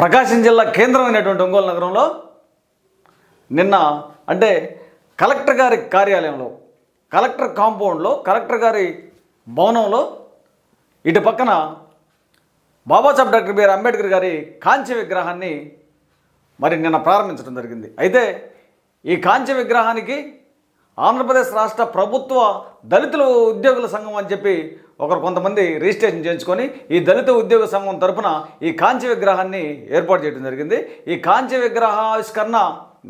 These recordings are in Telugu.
ప్రకాశం జిల్లా కేంద్రమైనటువంటి ఒంగోలు నగరంలో నిన్న అంటే కలెక్టర్ గారి కార్యాలయంలో, కలెక్టర్ కాంపౌండ్లో, కలెక్టర్ గారి భవనంలో ఇటు పక్కన బాబాసాహెబ్ డాక్టర్ బిఆర్ అంబేద్కర్ గారి కాంస్య విగ్రహాన్ని మరి నిన్న ప్రారంభించడం జరిగింది. అయితే ఈ కాంస్య విగ్రహానికి ఆంధ్రప్రదేశ్ రాష్ట్ర ప్రభుత్వ దళితుల ఉద్యోగుల సంఘం అని చెప్పి కొంతమంది రిజిస్ట్రేషన్ చేయించుకొని ఈ దళిత ఉద్యోగ సంఘం తరపున ఈ కాంస్య విగ్రహాన్ని ఏర్పాటు చేయడం జరిగింది. ఈ కాంస్య విగ్రహావిష్కరణ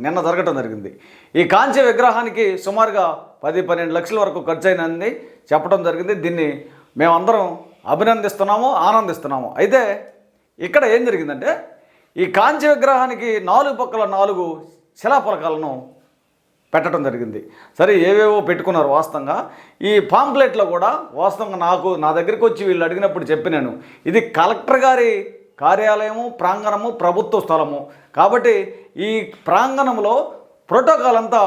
నిన్న జరగడం జరిగింది. ఈ కాంస్య విగ్రహానికి సుమారుగా 10-12 లక్షల వరకు ఖర్చు అయినది చెప్పడం జరిగింది. దీన్ని మేమందరం అభినందిస్తున్నాము, ఆనందిస్తున్నాము. అయితే ఇక్కడ ఏం జరిగిందంటే ఈ కాంస్య విగ్రహానికి 4 పక్కల 4 శిలాఫలకాలను పెట్టడం జరిగింది. సరే, ఏవేవో పెట్టుకున్నారు. వాస్తవంగా ఈ పాంప్లెట్లో కూడా వాస్తవంగా నా దగ్గరికి వచ్చి వీళ్ళు అడిగినప్పుడు చెప్పినాను, ఇది కలెక్టర్ గారి కార్యాలయము, ప్రాంగణము, ప్రభుత్వ స్థలము కాబట్టి ఈ ప్రాంగణంలో ప్రోటోకాల్ అంతా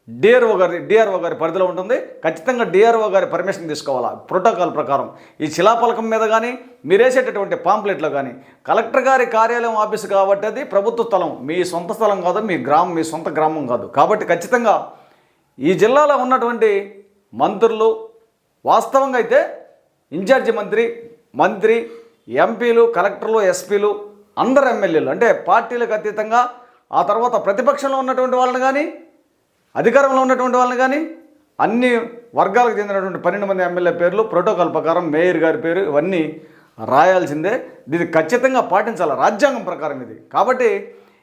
డిఆర్ఓ గారి పరిధిలో ఉంటుంది. ఖచ్చితంగా డిఆర్ఓ గారి పర్మిషన్ తీసుకోవాలా ప్రోటోకాల్ ప్రకారం. ఈ శిలాఫలకం మీద కానీ మీరు వేసేటటువంటి పాంప్లెట్లో కానీ కలెక్టర్ గారి కార్యాలయం ఆఫీసు కాబట్టి అది ప్రభుత్వ స్థలం, మీ సొంత స్థలం కాదు, మీ సొంత గ్రామం కాదు. కాబట్టి ఖచ్చితంగా ఈ జిల్లాలో ఉన్నటువంటి మంత్రులు, వాస్తవంగా అయితే ఇన్ఛార్జి మంత్రి ఎంపీలు, కలెక్టర్లు, ఎస్పీలు, అందరు ఎమ్మెల్యేలు, అంటే పార్టీలకు అతీతంగా ఆ తర్వాత ప్రతిపక్షంలో ఉన్నటువంటి వాళ్ళని కానీ అధికారంలో ఉన్నటువంటి వాళ్ళని కానీ అన్ని వర్గాలకు చెందినటువంటి 12 మంది ఎమ్మెల్యే పేర్లు ప్రోటోకాల్ ప్రకారం, మేయర్ గారి పేరు, ఇవన్నీ రాయాల్సిందే. ఇది ఖచ్చితంగా పాటించాలి రాజ్యాంగం ప్రకారం ఇది. కాబట్టి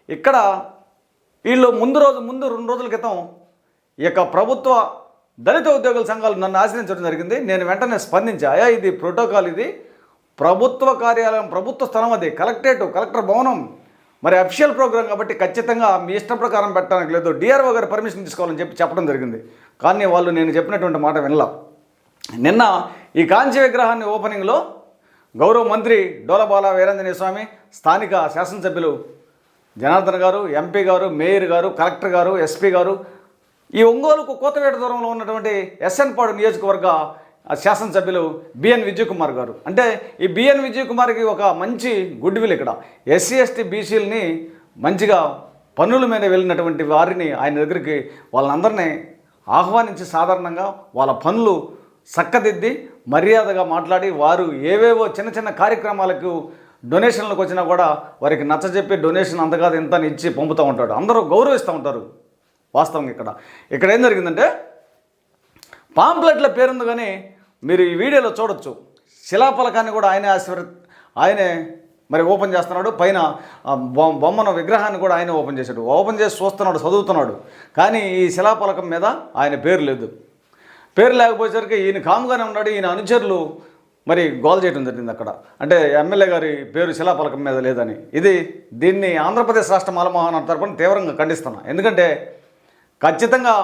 ఇక్కడ వీళ్ళు ముందు 2 రోజుల క్రితం ఈ యొక్క ప్రభుత్వ దళిత ఉద్యోగుల సంఘాలు నన్ను ఆశ్రయించడం జరిగింది. నేను వెంటనే స్పందించా, ఇది ప్రోటోకాల్, ఇది ప్రభుత్వ కార్యాలయం, ప్రభుత్వ స్థలం, అది కలెక్టర్ భవనం, మరి అఫీషియల్ ప్రోగ్రాం కాబట్టి ఖచ్చితంగా మీ ఇష్టం ప్రకారం పెట్టడానికి లేదు, డిఆర్ఓ గారి పర్మిషన్ తీసుకోవాలని చెప్పడం జరిగింది. కానీ వాళ్ళు నేను చెప్పినటువంటి మాట వినలా. నిన్న ఈ కాంస్య విగ్రహాన్ని ఓపెనింగ్లో గౌరవ మంత్రి డోలబాల వీరాంజనేయ స్వామి, స్థానిక శాసనసభ్యులు జనార్దన్ గారు, ఎంపీ గారు, మేయర్ గారు, కలెక్టర్ గారు, ఎస్పీ గారు, ఈ ఒంగోలుకు కోతవేట దూరంలో ఉన్నటువంటి ఎస్ఎన్ పాడు నియోజకవర్గ శాసనసభ్యులు బిఎన్ విజయ్ కుమార్ గారు, అంటే ఈ బిఎన్ విజయ్ కుమార్కి ఒక మంచి గుడ్ విల్. ఇక్కడ ఎస్సీ ఎస్టీ బీసీలని మంచిగా పన్నుల మీద వెళ్ళినటువంటి వారిని ఆయన దగ్గరికి వాళ్ళందరినీ ఆహ్వానించి సాధారణంగా వాళ్ళ పనులు చక్కదిద్ది మర్యాదగా మాట్లాడి, వారు ఏవేవో చిన్న కార్యక్రమాలకు డొనేషన్లకు వచ్చినా కూడా వారికి నచ్చజెప్పి డొనేషన్ అంత కాదు ఇంత ఇచ్చి పంపుతూ ఉంటాడు. అందరూ గౌరవిస్తూ ఉంటారు. వాస్తవంగా ఇక్కడ ఏం జరిగిందంటే పాంప్లెట్ల పేరుంది కానీ మీరు ఈ వీడియోలో చూడొచ్చు, శిలాఫలకాన్ని కూడా ఆయనే మరి ఓపెన్ చేస్తున్నాడు. పైన బొమ్మను విగ్రహాన్ని కూడా ఆయనే ఓపెన్ చేశాడు. ఓపెన్ చేసి చూస్తున్నాడు, చదువుతున్నాడు. కానీ ఈ శిలాఫలకం మీద ఆయన పేరు లేదు. పేరు లేకపోయేసరికి ఈయన కాముగానే ఉన్నాడు. ఈయన అనుచరులు మరి గోల్ చేయడం జరిగింది అక్కడ, అంటే ఎమ్మెల్యే గారి పేరు శిలాఫలకం మీద లేదని. దీన్ని ఆంధ్రప్రదేశ్ రాష్ట్ర మాలమహానాడు తరపున తీవ్రంగా ఖండిస్తున్నా. ఎందుకంటే ఖచ్చితంగా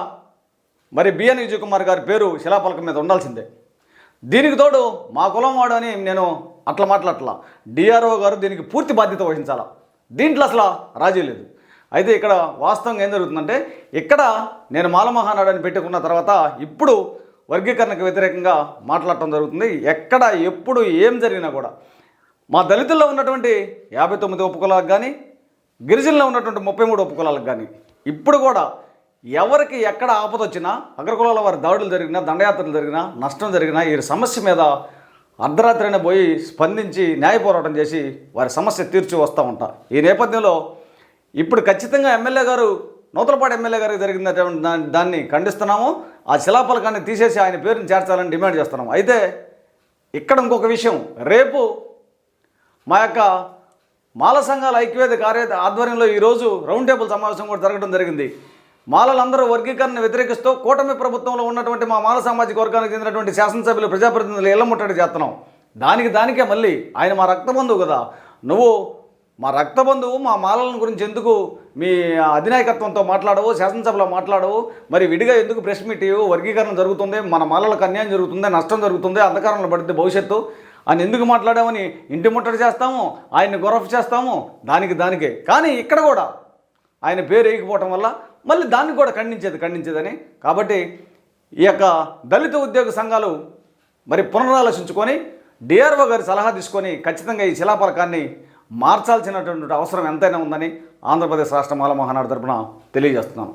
మరి బిఎన్ విజయ్ కుమార్ గారి పేరు శిలాఫలకం మీద ఉండాల్సిందే. దీనికి తోడు మా కులం వాడు అని నేను అట్లా మాట్లాడట్లా, డిఆర్ఓ గారు దీనికి పూర్తి బాధ్యత వహించాలా. దీంట్లో అసలు రాజీ లేదు. అయితే ఇక్కడ వాస్తవంగా ఏం జరుగుతుందంటే, ఇక్కడ నేను మాలమహానాడు అని పెట్టుకున్న తర్వాత ఇప్పుడు వర్గీకరణకు వ్యతిరేకంగా మాట్లాడటం జరుగుతుంది. ఎక్కడ ఎప్పుడు ఏం జరిగినా కూడా మా దళితుల్లో ఉన్నటువంటి 59 ఉపకులాలకు కానీ, గిరిజనుల్లో ఉన్నటువంటి 33 ఉపకులాలకు కానీ ఇప్పుడు కూడా ఎవరికి ఎక్కడ ఆపద వచ్చినా, అగ్రకులాల వారి దాడులు జరిగినా, దండయాత్రలు జరిగినా, నష్టం జరిగినా ఈ సమస్య మీద అర్ధరాత్రినే పోయి స్పందించి న్యాయ పోరాటం చేసి వారి సమస్య తీర్చి వస్తూ ఉంటా. ఈ నేపథ్యంలో ఇప్పుడు ఖచ్చితంగా నూతలపాడు ఎమ్మెల్యే గారికి జరిగిన దాన్ని ఖండిస్తున్నాము. ఆ శిలాఫలకాన్ని తీసేసి ఆయన పేరుని చేర్చాలని డిమాండ్ చేస్తున్నాము. అయితే ఇక్కడ ఇంకొక విషయం, రేపు మా యొక్క మాల సంఘాల ఐక్యవేదిక ఆధ్వర్యంలో ఈరోజు రౌండ్ టేబుల్ సమావేశం కూడా జరగడం జరిగింది. మాలలందరూ వర్గీకరణ వ్యతిరేకిస్తూ కూటమి ప్రభుత్వంలో ఉన్నటువంటి మా మాల సామాజిక వర్గానికి చెందినటువంటి శాసనసభ్యులు, ప్రజాప్రతినిధులు ఇళ్ల ముట్టడి చేస్తున్నాం. దానికే మళ్ళీ ఆయన మా రక్తబంధువు కదా, నువ్వు మా రక్తబంధువు, మా మాలల గురించి ఎందుకు మీ అధినాయకత్వంతో మాట్లాడవు, శాసనసభలో మాట్లాడవు, మరి విడిగా ఎందుకు ప్రెస్ మీట్ ఇవ్వు, వర్గీకరణ జరుగుతుంది, మన మాలలకు అన్యాయం జరుగుతుంది, నష్టం జరుగుతుంది, అంధకారంలో పడితే భవిష్యత్తు అని ఎందుకు మాట్లాడామని ఇంటి ముట్టడి చేస్తాము, ఆయన్ని గొరఫ్ చేస్తాము. దానికే కానీ ఇక్కడ కూడా ఆయన పేరు వేయకపోవటం వల్ల మళ్ళీ దాన్ని కూడా ఖండించేదని. కాబట్టి ఈ యొక్క దళిత ఉద్యోగ సంఘాలు మరి పునరాలోచించుకొని డిఆర్ఓ గారి సలహా తీసుకొని ఖచ్చితంగా ఈ శిలాఫలకాన్ని మార్చాల్సినటువంటి అవసరం ఎంతైనా ఉందని ఆంధ్రప్రదేశ్ రాష్ట్ర మాల మహానాడు తరపున తెలియజేస్తున్నాను.